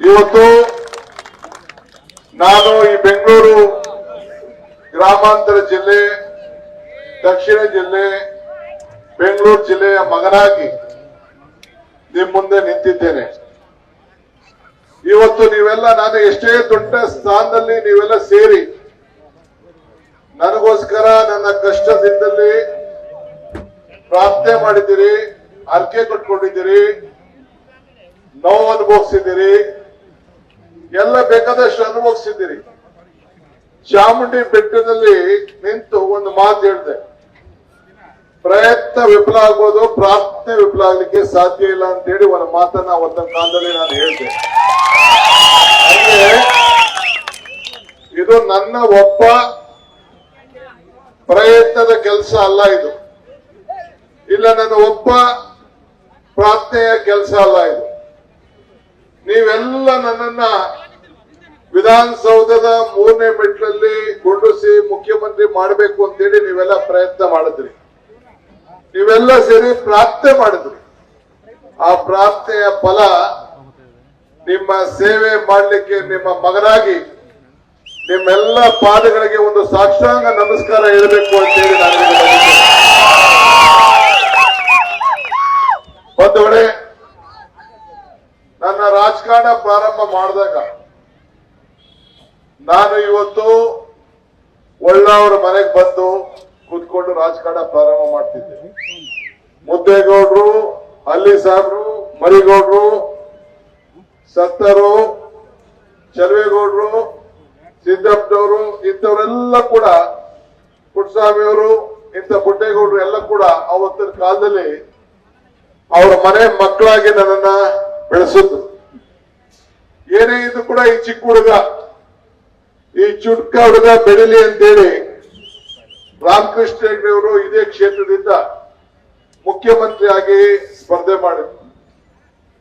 ಇವತ್ತು ನಾನು ಈ ಬೆಂಗಳೂರು ಗ್ರಾಮಾಂತರ ಜಿಲ್ಲೆ, ದಕ್ಷಿಣ ಜಿಲ್ಲೆ, ಬೆಂಗಳೂರು ಜಿಲ್ಲೆಯ ಮಗನಾಗಿ ನಿಮ್ಮ ಮುಂದೆ ನಿಂತಿದ್ದೇನೆ. ಇವತ್ತು ನೀವೆಲ್ಲ, ನಾನು ಎಷ್ಟೇ ದೊಡ್ಡ ಸ್ಥಾನದಲ್ಲಿ ನೀವೆಲ್ಲ ಸೇರಿ ನನಗೋಸ್ಕರ ನನ್ನ ಕಷ್ಟದಿಂದಲೇ ಪ್ರಾರ್ಥನೆ ಮಾಡಿದ್ದೀರಿ, ಅರ್ಕೆ ಕಟ್ಕೊಂಡಿದ್ದೀರಿ, ನೋವು ಅನುಭವಿಸಿದ್ದೀರಿ, ಎಲ್ಲ ಬೇಕಾದಷ್ಟು ಅನುಭವಿಸಿದ್ದೀರಿ. ಚಾಮುಂಡಿ ಬೆಟ್ಟದಲ್ಲಿ ನಿಂತು ಒಂದು ಮಾತು ಹೇಳಿದೆ, ಪ್ರಯತ್ನ ವಿಫಲ ಆಗ್ಬೋದು, ಪ್ರಾರ್ಥನೆ ವಿಫಲ ಆಗ್ಲಿಕ್ಕೆ ಸಾಧ್ಯ ಇಲ್ಲ ಅಂತ ಹೇಳಿ ಒಂದು ಮಾತನ್ನ ಅವತ್ತಿನ ಕಾಲದಲ್ಲಿ ನಾನು ಹೇಳಿದೆ. ಇದು ನನ್ನ ಒಬ್ಬ ಪ್ರಯತ್ನದ ಕೆಲಸ ಅಲ್ಲ, ಇದು ಇಲ್ಲ ನನ್ನ ಒಬ್ಬ ಪ್ರಾರ್ಥನೆಯ ಕೆಲಸ ಅಲ್ಲ, ಇದು ನೀವೆಲ್ಲ ನನ್ನನ್ನ ವಿಧಾನಸೌಧದ 3ನೇ ಮೆಟ್ಲಲ್ಲಿ ಗುಂಡಿಸಿ ಮುಖ್ಯಮಂತ್ರಿ ಮಾಡಬೇಕು ಅಂತೇಳಿ ನೀವೆಲ್ಲ ಪ್ರಯತ್ನ ಮಾಡಿದ್ರಿ. ನೀವೆಲ್ಲ ಸೇರಿ ಪ್ರಾರ್ಥನೆ ಮಾಡಿದ್ರಿ. ಆ ಪ್ರಾರ್ಥನೆಯ ಫಲ ನಿಮ್ಮ ಸೇವೆ ಮಾಡಲಿಕ್ಕೆ ನಿಮ್ಮ ಮಗನಾಗಿ ನಿಮ್ಮೆಲ್ಲ ಪಾದಗಳಿಗೆ ಒಂದು ಸಾಷ್ಟಾಂಗ ನಮಸ್ಕಾರ ಹೇಳಬೇಕು ಅಂತೇಳಿ ನಾನು ಬಂಧುಗಳೇ, ನನ್ನ ರಾಜಕಾರಣ ಪ್ರಾರಂಭ ಮಾಡಿದಾಗ ನಾನು ಇವತ್ತು ಒಳ್ಳವರ ಮನೆಗೆ ಬಂದು ಕೂತ್ಕೊಂಡು ರಾಜಕಾರಣ ಪ್ರಾರಂಭ ಮಾಡ್ತಿದ್ದೆ. ಮುದ್ದೇಗೌಡರು, ಅಲ್ಲಿ ಸಾಬ್ರು, ಮರಿಗೌಡರು, ಸತ್ತರು, ಚಲವೇಗೌಡರು, ಸಿದ್ದಪ್ಪನವರು, ಇಂಥವರೆಲ್ಲ ಕೂಡ, ಪುಟ್ಟಸ್ವಾಮಿಯವರು, ಇಂಥ ಪುಟ್ಟೇಗೌಡರು ಎಲ್ಲ ಕೂಡ ಅವತ್ತಿನ ಕಾಲದಲ್ಲಿ ಅವರ ಮನೆ ಮಕ್ಕಳಾಗಿ ನನ್ನನ್ನ ಬೆಳೆಸಿದ್ರು. ಏನೇ ಇದು ಕೂಡ ಈ ಚಿಕ್ಕ ಹುಡುಗ, ಈ ಚುಟ್ಕ ಹುಡುಗ ಬೆಳಿಲಿ ಅಂತೇಳಿ ರಾಮಕೃಷ್ಣ ಹೆಗಡೆಯವರು ಇದೇ ಕ್ಷೇತ್ರದಿಂದ ಮುಖ್ಯಮಂತ್ರಿಯಾಗಿ ಸ್ಪರ್ಧೆ ಮಾಡಿದ್ರು.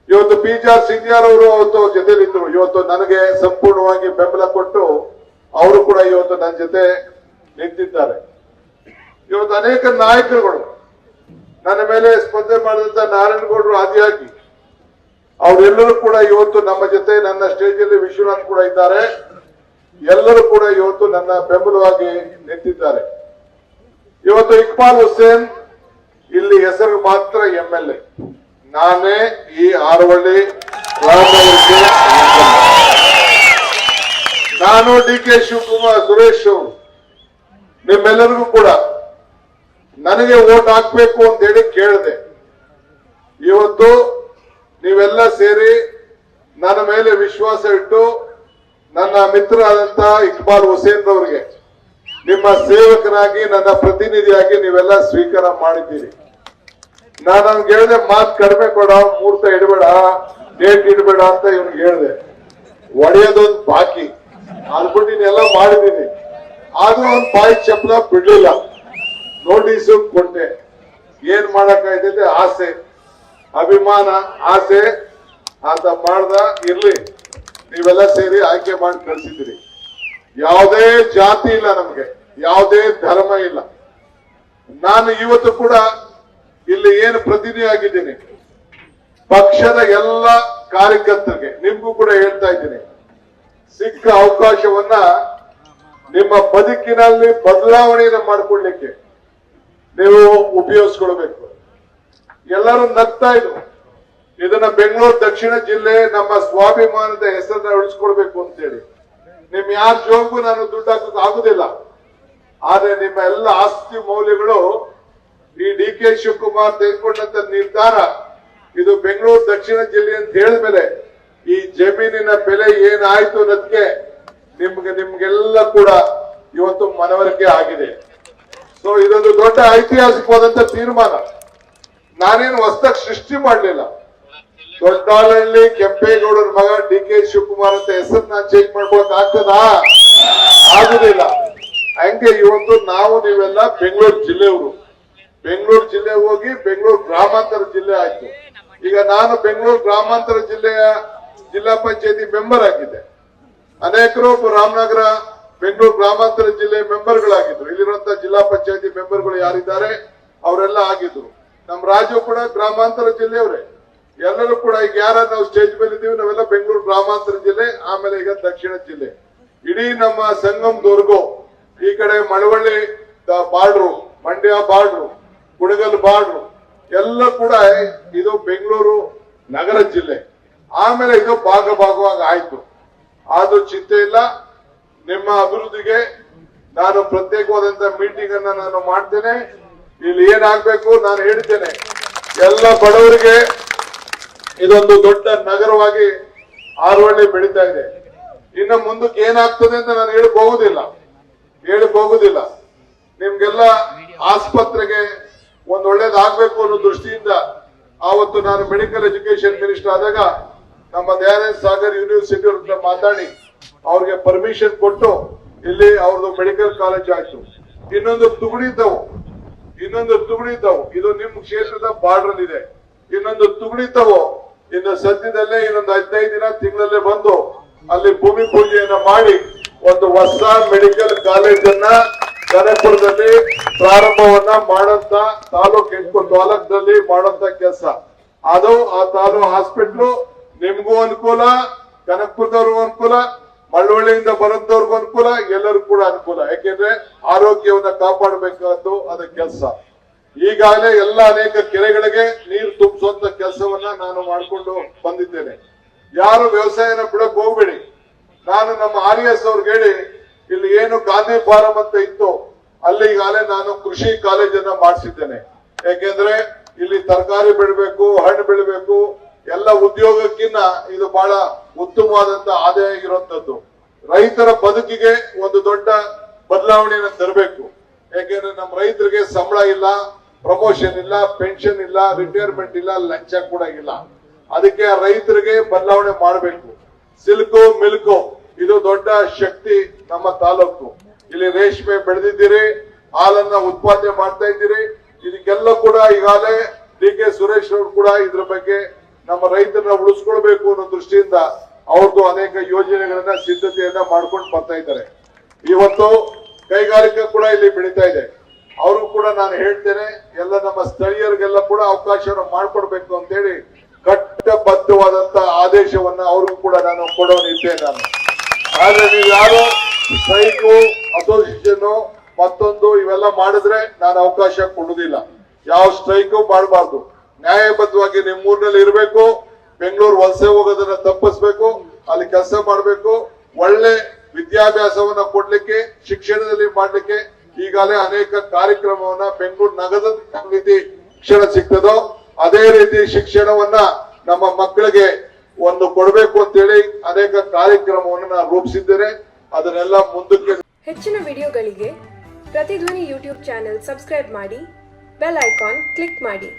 ಇವತ್ತು ಪಿಜಾರ್ ಸಿಂಧಿಯಾರ್ ಅವರು ಅವತ್ತು ಜೊತೆಲಿದ್ರು. ಇವತ್ತು ನನಗೆ ಸಂಪೂರ್ಣವಾಗಿ ಬೆಂಬಲ ಕೊಟ್ಟು ಅವರು ಕೂಡ ಇವತ್ತು ನನ್ನ ಜೊತೆ ನಿಂತಿದ್ದಾರೆ. ಇವತ್ತು ಅನೇಕ ನಾಯಕರುಗಳು ನನ್ನ ಮೇಲೆ ಸ್ಪರ್ಧೆ ಮಾಡಿದಂತ ನಾರಾಯಣಗೌಡರು ಆದಿಯಾಗಿ ಅವರೆಲ್ಲರೂ ಕೂಡ ಇವತ್ತು ನಮ್ಮ ಜೊತೆ ನನ್ನ ಸ್ಟೇಜ್ ಅಲ್ಲಿ ವಿಶ್ವನಾಥ್ ಕೂಡ ಇದ್ದಾರೆ. ಎಲ್ಲರೂ ಕೂಡ ಇವತ್ತು ನನ್ನ ಬೆಂಬಲವಾಗಿ ನಿಂತಿದ್ದಾರೆ. ಇವತ್ತು ಇಕ್ಬಾಲ್ ಹುಸೇನ್ ಇಲ್ಲಿ ಹೆಸರು ಮಾತ್ರ MLA, ನಾನೇ ಈ ಆರವಳ್ಳಿ ರಾಮನಗರಕ್ಕೆ. ನಾನು DK ಶಿವಕುಮಾರ್, ಸುರೇಶ್ ಅವರು ನಿಮ್ಮೆಲ್ಲರಿಗೂ ಕೂಡ ನನಗೆ ವೋಟ್ ಹಾಕ್ಬೇಕು ಅಂತ ಹೇಳಿ ಕೇಳಿದೆ. ಇವತ್ತು ನೀವೆಲ್ಲ ಸೇರಿ ನನ್ನ ಮೇಲೆ ವಿಶ್ವಾಸ ಇಟ್ಟು ನನ್ನ ಮಿತ್ರರಾದಂತ ಇಕ್ಬಾಲ್ ಹುಸೇನ್ ಅವರಿಗೆ ನಿಮ್ಮ ಸೇವಕನಾಗಿ, ನನ್ನ ಪ್ರತಿನಿಧಿಯಾಗಿ ನೀವೆಲ್ಲ ಸ್ವೀಕಾರ ಮಾಡಿದ್ದೀರಿ. ನಾನು ಅವ್ನಿಗೆ ಹೇಳಿದೆ, ಮಾತು ಕಡಿಮೆ ಕೊಡ, ಮುಹೂರ್ತ ಇಡಬೇಡ, ಡೇಟ್ ಇಡಬೇಡ ಅಂತ ಇವ್ನಿಗೆ ಹೇಳಿದೆ. ಒಡೆಯೋದೊಂದು ಬಾಕಿ, ಅನ್ಬಿಟ್ಟಿನೆಲ್ಲ ಮಾಡಿದ್ದೀನಿ. ಆದ್ರೂ ಒಂದು ಬಾಯಿ ಚಪ್ಪಲ ಬಿಡ್ಲಿಲ್ಲ. ನೋಟಿಸ್ ಕೊಟ್ಟೆ. ಏನ್ ಮಾಡಕ್ಕಾಯ್ತೈತೆ, ಆಸೆ, ಅಭಿಮಾನ, ಆಸೆ ಅಂತ ಮಾಡ್ದ. ಇರ್ಲಿ, ನೀವೆಲ್ಲ ಸೇರಿ ಆಯ್ಕೆ ಮಾಡಿ ಕಳಿಸಿದ್ದೀರಿ. ಯಾವುದೇ ಜಾತಿ ಇಲ್ಲ ನಮ್ಗೆ, ಯಾವುದೇ ಧರ್ಮ ಇಲ್ಲ. ನಾನು ಇವತ್ತು ಕೂಡ ಇಲ್ಲಿ ಏನು ಪ್ರತಿನಿಧಿ ಆಗಿದ್ದೀನಿ, ಪಕ್ಷದ ಎಲ್ಲ ಕಾರ್ಯಕರ್ತರಿಗೆ, ನಿಮ್ಗೂ ಕೂಡ ಹೇಳ್ತಾ ಇದ್ದೀನಿ, ಸಿಕ್ಕ ಅವಕಾಶವನ್ನ ನಿಮ್ಮ ಬದುಕಿನಲ್ಲಿ ಬದಲಾವಣೆಯನ್ನು ಮಾಡಿಕೊಳ್ಳಿಕ್ಕೆ ನೀವು ಉಪಯೋಗಿಸ್ಕೊಳ್ಬೇಕು. ಎಲ್ಲರೂ ನಗ್ತಾ ಇದ್ರು. ಇದನ್ನ ಬೆಂಗಳೂರು ದಕ್ಷಿಣ ಜಿಲ್ಲೆ ನಮ್ಮ ಸ್ವಾಭಿಮಾನದ ಹೆಸರನ್ನ ಉಳಿಸ್ಕೊಳ್ಬೇಕು ಅಂತೇಳಿ. ನಿಮ್ ಯಾರ ಜೋಬು ನಾನು ದುಡ್ಡು ಹಾಕೋಕ್ ಆಗುದಿಲ್ಲ. ಆದ್ರೆ ನಿಮ್ಮ ಎಲ್ಲ ಆಸ್ತಿ ಮೌಲ್ಯಗಳು ಈ DK ಶಿವಕುಮಾರ್ ತೆಗೆದುಕೊಂಡಂತ ನಿರ್ಧಾರ, ಇದು ಬೆಂಗಳೂರು ದಕ್ಷಿಣ ಜಿಲ್ಲೆ ಅಂತ ಹೇಳಿದ್ಮೇಲೆ ಈ ಜಮೀನಿನ ಬೆಲೆ ಏನಾಯ್ತು ಅನ್ನೋದಕ್ಕೆ ನಿಮ್ಗೆಲ್ಲ ಕೂಡ ಇವತ್ತು ಮನವರಿಕೆ ಆಗಿದೆ. ಸೊ ಇದೊಂದು ದೊಡ್ಡ ಐತಿಹಾಸಿಕವಾದಂತ ತೀರ್ಮಾನ. ನಾನೇನು ಹೊಸದಾಗಿ ಸೃಷ್ಟಿ ಮಾಡಲಿಲ್ಲ. ದೊಡ್ಡಹಳ್ಳಿ ಕೆಂಪೇಗೌಡರ ಮಗ DK ಶಿವಕುಮಾರ್ ಅಂತ ಹೆಸರು ನಾನು ಚೇಂಜ್ ಮಾಡ್ಕೊಳಕ್ ಆಗ್ತದಾ? ಆಗುದಿಲ್ಲ. ಹಂಗೆ ಇವತ್ತು ನಾವು ನೀವೆಲ್ಲ ಬೆಂಗಳೂರು ಜಿಲ್ಲೆಯವರು. ಬೆಂಗಳೂರು ಜಿಲ್ಲೆ ಹೋಗಿ ಬೆಂಗಳೂರು ಗ್ರಾಮಾಂತರ ಜಿಲ್ಲೆ ಆಯ್ತು. ಈಗ ನಾನು ಬೆಂಗಳೂರು ಗ್ರಾಮಾಂತರ ಜಿಲ್ಲೆಯ ಜಿಲ್ಲಾ ಪಂಚಾಯತಿ ಮೆಂಬರ್ ಆಗಿದ್ದೆ. ಅನೇಕರು ರಾಮನಗರ ಬೆಂಗಳೂರು ಗ್ರಾಮಾಂತರ ಜಿಲ್ಲೆ ಮೆಂಬರ್ಗಳಾಗಿದ್ರು. ಇಲ್ಲಿರುವಂತಹ ಜಿಲ್ಲಾ ಪಂಚಾಯತಿ ಮೆಂಬರ್ಗಳು ಯಾರಿದ್ದಾರೆ ಅವರೆಲ್ಲ ಆಗಿದ್ರು. ನಮ್ಮ ರಾಜು ಕೂಡ ಗ್ರಾಮಾಂತರ ಜಿಲ್ಲೆಯವರೇ. ಎಲ್ಲರೂ ಕೂಡ ಈಗ ಯಾರ ನಾವು ಸ್ಟೇಜ್ ಮೇಲೆ ಇದ್ದೀವಿ ನಾವೆಲ್ಲ ಬೆಂಗಳೂರು ಗ್ರಾಮಾಂತರ ಜಿಲ್ಲೆ, ಆಮೇಲೆ ಈಗ ದಕ್ಷಿಣ ಜಿಲ್ಲೆ, ಇಡೀ ನಮ್ಮ ಸಂಗಮದವರೆಗೂ ಈ ಕಡೆ Malavalli border, Mandya border, Kunigal border ಎಲ್ಲ ಕೂಡ ಇದು ಬೆಂಗಳೂರು ನಗರ ಜಿಲ್ಲೆ. ಆಮೇಲೆ ಇದು ಭಾಗವಾಗಿ ಆಯ್ತು. ಆದ್ರೂ ಚಿಂತೆ ಇಲ್ಲ, ನಿಮ್ಮ ಅಭಿವೃದ್ಧಿಗೆ ನಾನು ಪ್ರತ್ಯೇಕವಾದಂತ ಮೀಟಿಂಗ್ ಅನ್ನ ನಾನು ಮಾಡ್ತೇನೆ. ಇಲ್ಲಿ ಏನಾಗ್ಬೇಕು ನಾನು ಹೇಳ್ತೇನೆ. ಎಲ್ಲ ಬಡವರಿಗೆ ಇದೊಂದು ದೊಡ್ಡ ನಗರವಾಗಿ ಆರವಳ್ಳಿ ಬೆಳೀತಾ ಇದೆ. ಇನ್ನು ಮುಂದಕ್ಕೆ ಏನಾಗ್ತದೆ ಅಂತ ನಾನು ಹೇಳಬಹುದಿಲ್ಲ. ನಿಮ್ಗೆಲ್ಲ ಆಸ್ಪತ್ರೆಗೆ ಒಂದ್ ಒಳ್ಳೇದಾಗ್ಬೇಕು ಅನ್ನೋ ದೃಷ್ಟಿಯಿಂದ ಆವತ್ತು ನಾನು ಮೆಡಿಕಲ್ ಎಜುಕೇಶನ್ ಮಿನಿಸ್ಟರ್ ಆದಾಗ ನಮ್ಮ ದಯಾನಂದ ಸಾಗರ್ ಯೂನಿವರ್ಸಿಟಿ ಅವ್ರ ಮಾತಾಡಿ ಅವ್ರಿಗೆ ಪರ್ಮಿಷನ್ ಕೊಟ್ಟು ಇಲ್ಲಿ ಅವ್ರದ್ದು ಮೆಡಿಕಲ್ ಕಾಲೇಜ್ ಆಯ್ತು. ಇನ್ನೊಂದು ತುಗುಡಿದ್ದವು, ಇದು ನಿಮ್ ಕ್ಷೇತ್ರದ ಬಾರ್ಡರ್ ಇದೆ. ಇನ್ನೊಂದು ತುಗುಡಿದ್ದವು ಇನ್ನು ಸದ್ಯದಲ್ಲೇ ಇನ್ನೊಂದು 15 ದಿನ ತಿಂಗಳಲ್ಲೇ ಬಂದು ಅಲ್ಲಿ ಭೂಮಿ ಪೂಜೆಯನ್ನ ಮಾಡಿ ಒಂದು ಹೊಸ ಮೆಡಿಕಲ್ ಕಾಲೇಜನ್ನ ಕನಕಪುರದಲ್ಲಿ ಪ್ರಾರಂಭವನ್ನ ಮಾಡಂತ ತಾಲೂಕಲ್ಲಿ ಮಾಡಂತ ಕೆಲಸ. ಅದು ಆ ತಾಲೂಕು ಹಾಸ್ಪಿಟ್ಲು ನಿಮ್ಗೂ ಅನುಕೂಲ, ಕನಕಪುರದವ್ರಿಗೂ ಅನುಕೂಲ, ಮಳವಳ್ಳಿಯಿಂದ ಬರೋದವ್ರಿಗೂ ಅನುಕೂಲ, ಎಲ್ಲರಿಗೂ ಕೂಡ ಅನುಕೂಲ. ಯಾಕೆಂದ್ರೆ ಆರೋಗ್ಯವನ್ನ ಕಾಪಾಡಬೇಕಾದ್ದು ಅದ ಕೆಲಸ. ಈಗಾಗಲೇ ಎಲ್ಲ ಅನೇಕ ಕೆರೆಗಳಿಗೆ ನೀರು ತುಂಬಿಸುವಂತ ಕೆಲಸವನ್ನ ನಾನು ಮಾಡಿಕೊಂಡು ಬಂದಿದ್ದೇನೆ. ಯಾರು ವ್ಯವಸಾಯನ ಬಿಡಕ್ ಹೋಗ್ಬೇಡಿ. ನಾನು ನಮ್ಮ RS ಅವ್ರಿಗೆ ಹೇಳಿ, ಇಲ್ಲಿ ಏನು ಗಾಂಧಿ ಫಾರಂ ಅಂತ ಇತ್ತು ಅಲ್ಲಿ ಈಗಾಗಲೇ ನಾನು ಕೃಷಿ ಕಾಲೇಜನ್ನ ಮಾಡಿಸಿದ್ದೇನೆ. ಯಾಕೆಂದ್ರೆ ಇಲ್ಲಿ ತರಕಾರಿ ಬೆಳಿಬೇಕು, ಹಣ್ಣು ಬೆಳಿಬೇಕು, ಎಲ್ಲ ಉದ್ಯೋಗಕ್ಕಿಂತ ಇದು ಬಹಳ ಉತ್ತಮವಾದಂತ ಆದಾಯ ಇರುವಂತದ್ದು. ರೈತರ ಬದುಕಿಗೆ ಒಂದು ದೊಡ್ಡ ಬದಲಾವಣೆಯನ್ನು ತರಬೇಕು. ಯಾಕೆಂದ್ರೆ ನಮ್ಮ ರೈತರಿಗೆ ಸಂಬಳ ಇಲ್ಲ, ಪ್ರಮೋಷನ್ ಇಲ್ಲ, ಪೆನ್ಷನ್ ಇಲ್ಲ, ರಿಟೈರ್ಮೆಂಟ್ ಇಲ್ಲ, ಲಂಚ ಕೂಡ ಇಲ್ಲ. ಅದಕ್ಕೆ ರೈತರಿಗೆ ಬದಲಾವಣೆ ಮಾಡಬೇಕು. ಸಿಲ್ಕು ಮಿಲ್ಕು ಇದು ದೊಡ್ಡ ಶಕ್ತಿ ನಮ್ಮ ತಾಲೂಕು. ಇಲ್ಲಿ ರೇಷ್ಮೆ ಬೆಳೆದಿದ್ದೀರಿ, ಹಾಲನ್ನ ಉತ್ಪಾದನೆ ಮಾಡ್ತಾ ಇದ್ದೀರಿ. ಇದಕ್ಕೆಲ್ಲ ಕೂಡ ಈಗಾಗಲೇ DK ಸುರೇಶ್ ಅವರು ಕೂಡ ಇದ್ರ ಬಗ್ಗೆ ನಮ್ಮ ರೈತರನ್ನ ಉಳಿಸ್ಕೊಳ್ಬೇಕು ಅನ್ನೋ ದೃಷ್ಟಿಯಿಂದ ಅವ್ರದ್ದು ಅನೇಕ ಯೋಜನೆಗಳನ್ನ ಸಿದ್ಧತೆಯನ್ನ ಮಾಡ್ಕೊಂಡು ಬರ್ತಾ ಇದ್ದಾರೆ. ಇವತ್ತು ಕೈಗಾರಿಕೆ ಕೂಡ ಇಲ್ಲಿ ಬೆಳೀತಾ ಇದೆ. ಅವರು ಕೂಡ ನಾನು ಹೇಳ್ತೇನೆ, ಎಲ್ಲ ನಮ್ಮ ಸ್ಥಳೀಯರಿಗೆಲ್ಲ ಕೂಡ ಅವಕಾಶವನ್ನು ಮಾಡ್ಕೊಡ್ಬೇಕು ಅಂತ ಹೇಳಿ ಕಟ್ಟಬದ್ಧವಾದಂತ ಆದೇಶವನ್ನ ಅವ್ರಿಗೂ ಕೂಡ ನಾನು ಕೊಡೋನಿದ್ದೇನೆ ನಾನು. ಆದ್ರೆ ನೀವು ಯಾರು ಸ್ಟ್ರೈಕು, ಅಸೋಸಿಯೇಷನ್ ಮತ್ತೊಂದು ಇವೆಲ್ಲ ಮಾಡಿದ್ರೆ ನಾನು ಅವಕಾಶ ಕೊಡುವುದಿಲ್ಲ. ಯಾವ ಸ್ಟ್ರೈಕು ಮಾಡಬಾರ್ದು. ನ್ಯಾಯಬದ್ಧವಾಗಿ ನಿಮ್ಮೂರಿನಲ್ಲಿ ಇರಬೇಕು. ಬೆಂಗಳೂರು ವಲಸೆ ಹೋಗೋದನ್ನ ತಪ್ಪಿಸ್ಬೇಕು, ಅಲ್ಲಿ ಕೆಲಸ ಮಾಡಬೇಕು. ಒಳ್ಳೆ ವಿದ್ಯಾಭ್ಯಾಸವನ್ನ ಕೊಡ್ಲಿಕ್ಕೆ, ಶಿಕ್ಷಣದಲ್ಲಿ ಮಾಡ್ಲಿಕ್ಕೆ ಈಗಾಗಲೇ ಅನೇಕ ಕಾರ್ಯಕ್ರಮವನ್ನ ಬೆಂಗಳೂರು ನಗರದ ರೀತಿ ಶಿಕ್ಷಣ ಸಿಗ್ತದೋ ಅದೇ ರೀತಿ ಶಿಕ್ಷಣವನ್ನ ನಮ್ಮ ಮಕ್ಕಳಿಗೆ ಒಂದು ಕೊಡಬೇಕು ಅಂತೇಳಿ ಅನೇಕ ಕಾರ್ಯಕ್ರಮವನ್ನು ನಾನು ರೂಪಿಸಿದ್ದೇನೆ. ಅದನ್ನೆಲ್ಲ ಮುಂದಕ್ಕೆ. ಹೆಚ್ಚಿನ ವಿಡಿಯೋಗಳಿಗೆ ಪ್ರತಿಧ್ವನಿ ಯೂಟ್ಯೂಬ್ ಚಾನೆಲ್ ಸಬ್ಸ್ಕ್ರೈಬ್ ಮಾಡಿ, ಬೆಲ್ ಐಕಾನ್ ಕ್ಲಿಕ್ ಮಾಡಿ.